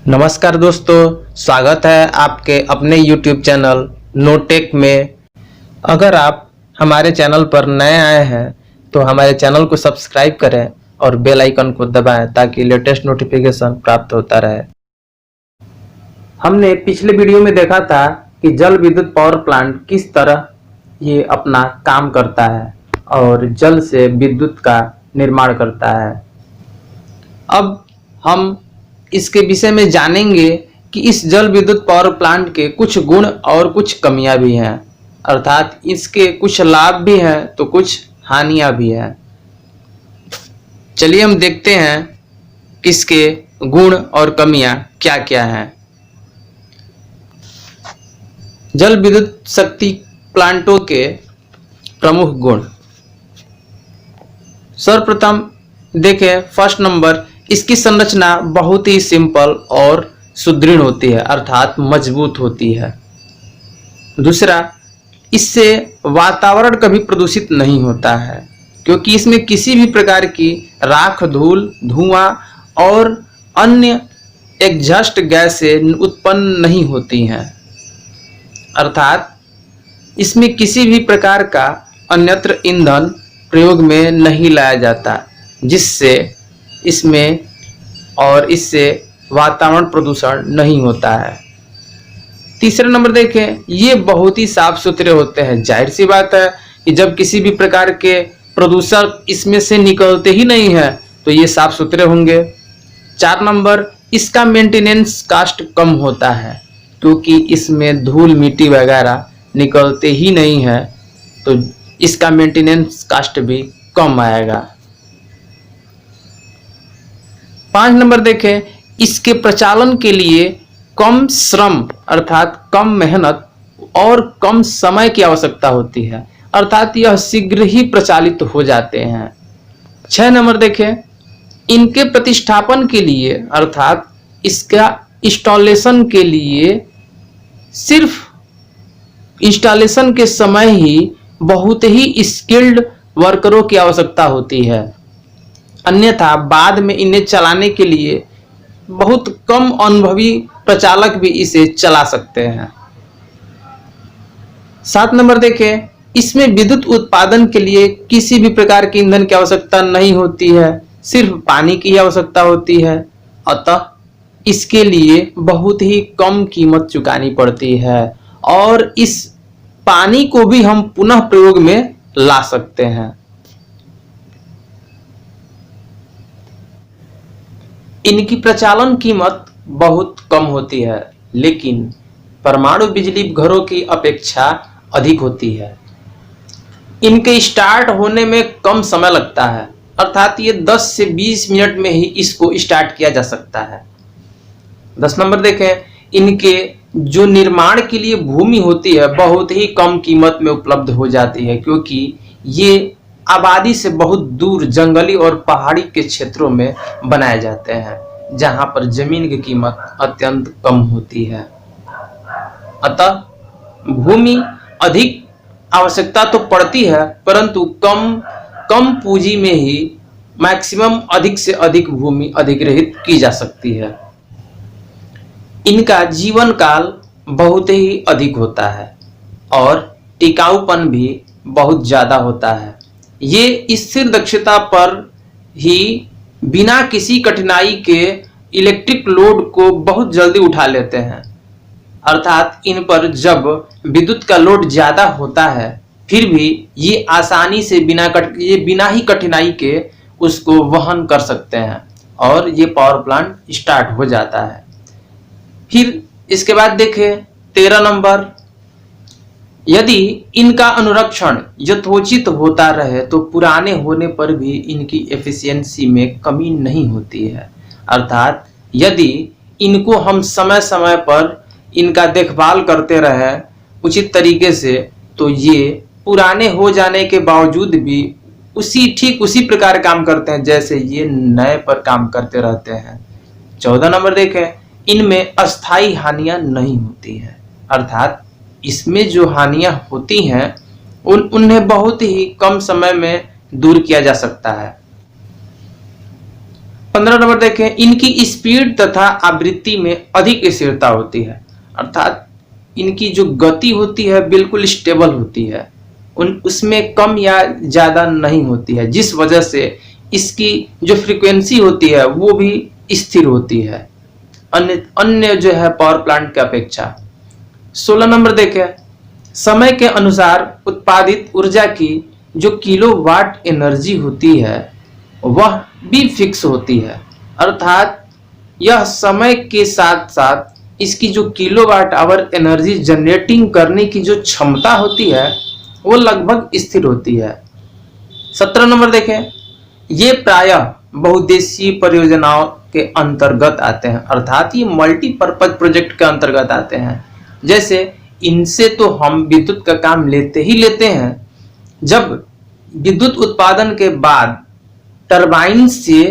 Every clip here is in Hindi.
नमस्कार दोस्तों, स्वागत है आपके अपने YouTube चैनल नोटेक में। अगर आप हमारे चैनल पर नए आए हैं तो हमारे चैनल को सब्सक्राइब करें और बेल आइकन को दबाएं ताकि लेटेस्ट नोटिफिकेशन प्राप्त होता रहे। हमने पिछले वीडियो में देखा था कि जल विद्युत पावर प्लांट किस तरह ये अपना काम करता है और जल से विद्युत का निर्माण करता है। अब हम इसके विषय में जानेंगे कि इस जल विद्युत पावर प्लांट के कुछ गुण और कुछ कमियां भी हैं, अर्थात इसके कुछ लाभ भी हैं तो कुछ हानियां भी हैं। चलिए हम देखते हैं इसके गुण और कमियां क्या क्या हैं। जल विद्युत शक्ति प्लांटों के प्रमुख गुण। सर्वप्रथम देखें, फर्स्ट नंबर, इसकी संरचना बहुत ही सिंपल और सुदृढ़ होती है, अर्थात मजबूत होती है। दूसरा, इससे वातावरण कभी प्रदूषित नहीं होता है क्योंकि इसमें किसी भी प्रकार की राख, धूल, धुआं और अन्य एग्जॉस्ट गैसें उत्पन्न नहीं होती हैं, अर्थात इसमें किसी भी प्रकार का अन्यत्र ईंधन प्रयोग में नहीं लाया जाता, जिससे इसमें और इससे वातावरण प्रदूषण नहीं होता है। तीसरा नंबर देखें, ये बहुत ही साफ सुथरे होते हैं। जाहिर सी बात है कि जब किसी भी प्रकार के प्रदूषण इसमें से निकलते ही नहीं है तो ये साफ सुथरे होंगे। 4 नंबर, इसका मेंटेनेंस कॉस्ट कम होता है क्योंकि इसमें धूल मिट्टी वगैरह निकलते ही नहीं है तो इसका मेंटेनेंस कॉस्ट भी कम आएगा। 5 नंबर देखें, इसके प्रचालन के लिए कम श्रम अर्थात कम मेहनत और कम समय की आवश्यकता होती है, अर्थात यह शीघ्र ही प्रचालित हो जाते हैं। 6 नंबर देखें, इनके प्रतिष्ठापन के लिए अर्थात इसका इंस्टॉलेशन के लिए सिर्फ इंस्टॉलेशन के समय ही बहुत ही स्किल्ड वर्करों की आवश्यकता होती है, अन्यथा बाद में इन्हें चलाने के लिए बहुत कम अनुभवी प्रचालक भी इसे चला सकते हैं। 7 नंबर देखें, इसमें विद्युत उत्पादन के लिए किसी भी प्रकार के ईंधन की आवश्यकता नहीं होती है, सिर्फ पानी की आवश्यकता होती है, अतः इसके लिए बहुत ही कम कीमत चुकानी पड़ती है और इस पानी को भी हम पुनः प्रयोग में ला सकते हैं। इनकी प्रचालन कीमत बहुत कम होती है, लेकिन परमाणु बिजली घरों की अपेक्षा अधिक होती है। इनके स्टार्ट होने में कम समय लगता है, अर्थात ये 10 से 20 मिनट में ही इसको स्टार्ट किया जा सकता है। 10 नंबर देखें, इनके जो निर्माण के लिए भूमि होती है बहुत ही कम कीमत में उपलब्ध हो जाती है क्योंकि ये आबादी से बहुत दूर जंगली और पहाड़ी के क्षेत्रों में बनाए जाते हैं जहां पर जमीन की कीमत अत्यंत कम होती है। अतः भूमि अधिक आवश्यकता तो पड़ती है परंतु कम पूंजी में ही मैक्सिमम अधिक से अधिक भूमि अधिग्रहित की जा सकती है। इनका जीवन काल बहुत ही अधिक होता है और टिकाऊपन भी बहुत ज्यादा होता है। ये स्थिर दक्षता पर ही बिना किसी कठिनाई के इलेक्ट्रिक लोड को बहुत जल्दी उठा लेते हैं, अर्थात इन पर जब विद्युत का लोड ज्यादा होता है फिर भी ये आसानी से बिना ही कठिनाई के उसको वहन कर सकते हैं और ये पावर प्लांट स्टार्ट हो जाता है। फिर इसके बाद देखें 13 नंबर, यदि इनका अनुरक्षण यथोचित होता रहे तो पुराने होने पर भी इनकी एफिशिएंसी में कमी नहीं होती है, अर्थात यदि इनको हम समय समय पर इनका देखभाल करते रहे उचित तरीके से तो ये पुराने हो जाने के बावजूद भी ठीक उसी प्रकार काम करते हैं जैसे ये नए पर काम करते रहते हैं। 14 नंबर देखें, इनमें अस्थायी हानियां नहीं होती हैं, अर्थात इसमें जो हानियां होती हैं उन्हें बहुत ही कम समय में दूर किया जा सकता है। 15 नंबर देखें, इनकी स्पीड तथा आवृत्ति में अधिक स्थिरता होती है, अर्थात इनकी जो गति होती है बिल्कुल स्टेबल होती है, उसमें कम या ज्यादा नहीं होती है, जिस वजह से इसकी जो फ्रीक्वेंसी होती है वो भी स्थिर होती है अन्य अन्य जो है पावर प्लांट की अपेक्षा। 16 नंबर देखें, समय के अनुसार उत्पादित ऊर्जा की जो किलोवाट एनर्जी होती है वह भी फिक्स होती है, अर्थात यह समय के साथ साथ इसकी जो किलोवाट आवर एनर्जी जनरेटिंग करने की जो क्षमता होती है वो लगभग स्थिर होती है। 17 नंबर देखें, ये प्रायः बहुउद्देशीय परियोजनाओं के अंतर्गत आते हैं, अर्थात ये मल्टीपर्पज प्रोजेक्ट के अंतर्गत आते हैं। जैसे इनसे तो हम विद्युत का काम लेते ही लेते हैं। जब विद्युत उत्पादन के बाद टरबाइन से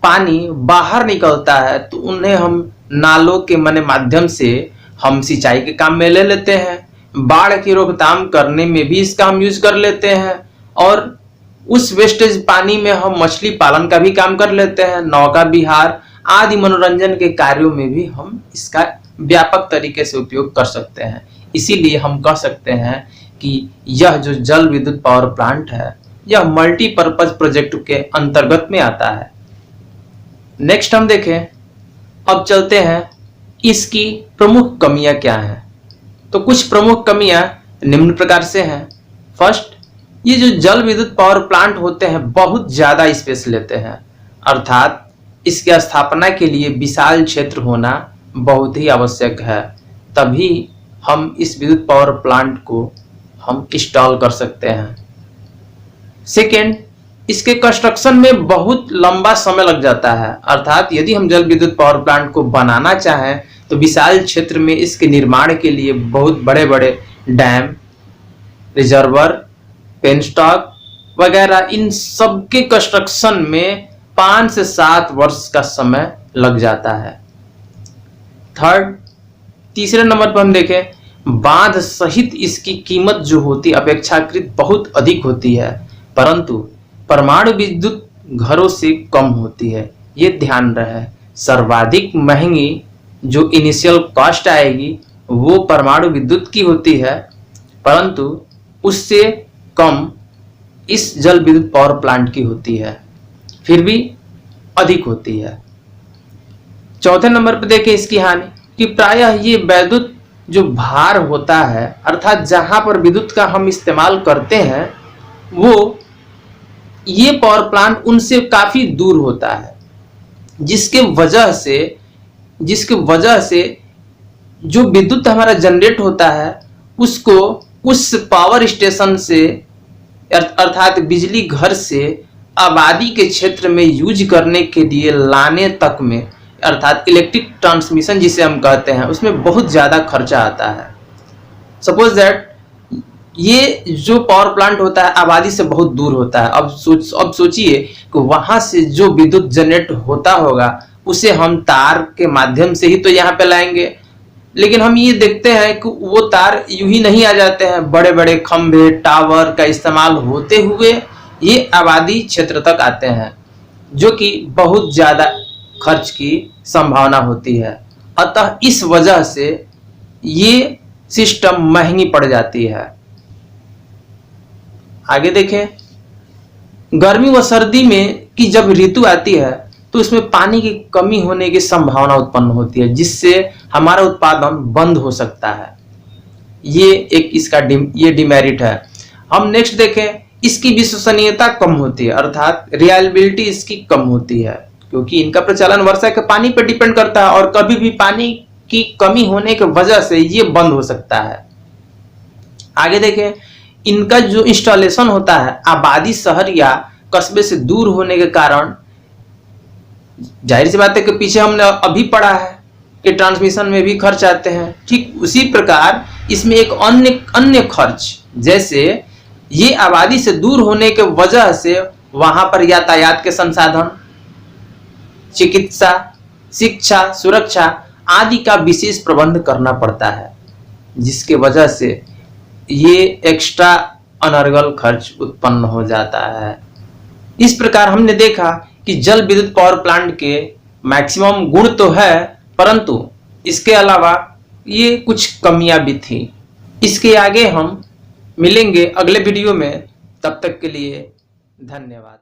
पानी बाहर निकलता है तो उन्हें हम नालों के माध्यम से हम सिंचाई के काम में ले लेते हैं, बाढ़ की रोकथाम करने में भी इसका हम यूज कर लेते हैं, और उस वेस्टेज पानी में हम मछली पालन का भी काम कर लेते हैं, नौका विहार आदि मनोरंजन के कार्यों में भी हम इसका व्यापक तरीके से उपयोग कर सकते हैं। इसीलिए हम कह सकते हैं कि यह जो जल विद्युत पावर प्लांट है यह मल्टीपर्पज प्रोजेक्ट के अंतर्गत में आता है। नेक्स्ट हम देखें, अब चलते हैं इसकी प्रमुख कमियां क्या हैं। तो कुछ प्रमुख कमियां निम्न प्रकार से हैं। फर्स्ट, ये जो जल विद्युत पावर प्लांट होते हैं बहुत ज्यादा स्पेस लेते हैं, अर्थात इसकी स्थापना के लिए विशाल क्षेत्र होना बहुत ही आवश्यक है, तभी हम इस विद्युत पावर प्लांट को हम इंस्टॉल कर सकते हैं। सेकेंड, इसके कंस्ट्रक्शन में बहुत लंबा समय लग जाता है, अर्थात यदि हम जल विद्युत पावर प्लांट को बनाना चाहें तो विशाल क्षेत्र में इसके निर्माण के लिए बहुत बड़े बड़े डैम, रिजर्वर, पेनस्टॉक वगैरह इन सब के कंस्ट्रक्शन में 5 से 7 वर्ष का समय लग जाता है। थर्ड, तीसरे नंबर पर हम देखें, बांध सहित इसकी कीमत जो होती अपेक्षाकृत बहुत अधिक होती है, परंतु परमाणु विद्युत घरों से कम होती है। ये ध्यान रहे, सर्वाधिक महंगी जो इनिशियल कॉस्ट आएगी वो परमाणु विद्युत की होती है, परंतु उससे कम इस जल विद्युत पावर प्लांट की होती है, फिर भी अधिक होती है। चौथे नंबर पर देखें इसकी हानि कि प्रायः ये विद्युत जो भार होता है, अर्थात जहां पर विद्युत का हम इस्तेमाल करते हैं वो ये पावर प्लांट उनसे काफी दूर होता है, जिसके वजह से जो विद्युत हमारा जनरेट होता है उसको उस पावर स्टेशन से अर्थात बिजली घर से आबादी के क्षेत्र में यूज करने के लिए लाने तक में, अर्थात इलेक्ट्रिक ट्रांसमिशन जिसे हम कहते हैं, उसमें बहुत ज्यादा खर्चा आता है। सपोज दैट ये जो पावर प्लांट होता है आबादी से बहुत दूर होता है। अब सोचिए कि वहां से जो विद्युत जनरेट होता होगा उसे हम तार के माध्यम से ही तो यहाँ पे लाएंगे, लेकिन हम ये देखते हैं कि वो तार यूं ही नहीं आ जाते हैं, बड़े बड़े खंभे टावर का इस्तेमाल होते हुए ये आबादी क्षेत्र तक आते हैं, जो कि बहुत ज्यादा खर्च की संभावना होती है। अतः इस वजह से ये सिस्टम महंगी पड़ जाती है। आगे देखें, गर्मी व सर्दी में की जब ऋतु आती है तो उसमें पानी की कमी होने की संभावना उत्पन्न होती है, जिससे हमारा उत्पादन बंद हो सकता है। ये एक इसका ये डिमेरिट है। हम नेक्स्ट देखें, इसकी विश्वसनीयता कम होती है, अर्थात रिलायबिलिटी इसकी कम होती है, क्योंकि इनका प्रचालन वर्षा के पानी पर डिपेंड करता है और कभी भी पानी की कमी होने की वजह से ये बंद हो सकता है। आगे देखें, इनका जो इंस्टॉलेशन होता है आबादी शहर या कस्बे से दूर होने के कारण, जाहिर सी बात है कि पीछे हमने अभी पढ़ा है कि ट्रांसमिशन में भी खर्च आते हैं, ठीक उसी प्रकार इसमें एक अन्य खर्च, जैसे ये आबादी से दूर होने के वजह से वहां पर यातायात के संसाधन, चिकित्सा, शिक्षा, सुरक्षा आदि का विशेष प्रबंध करना पड़ता है, जिसके वजह से ये एक्स्ट्रा अनर्गल खर्च उत्पन्न हो जाता है। इस प्रकार हमने देखा कि जल विद्युत पावर प्लांट के मैक्सिमम गुण तो है, परंतु इसके अलावा ये कुछ कमियां भी थी। इसके आगे हम मिलेंगे अगले वीडियो में, तब तक के लिए धन्यवाद।